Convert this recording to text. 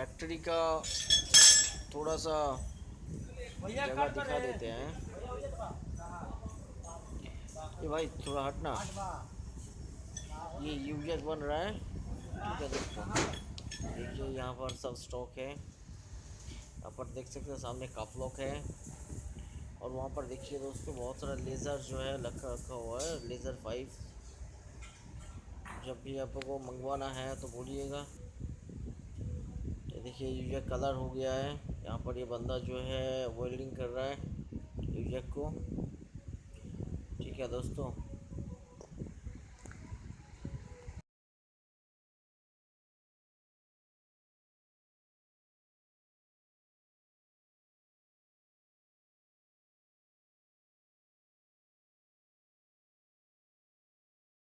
Factory का थोड़ा सा जगह दिखा देते हैं। ये भाई थोड़ा हटना, ये यूजर बन रहा है। ठीक है दोस्तों, देखिए यहाँ पर सब स्टॉक है। यहाँ पर देख सकते हैं सामने कपलॉक है, और वहाँ पर देखिए दोस्तों बहुत सारा लेज़र जो है रखा हुआ है, लेज़र 5। जब भी आपको मंगवाना है तो बोलिएगा। ये देखिए यूजर कलर हो गया है। यहाँ पर ये बंदा जो है वेल्डिंग कर रहा है यूजर को। ठीक है दोस्तों।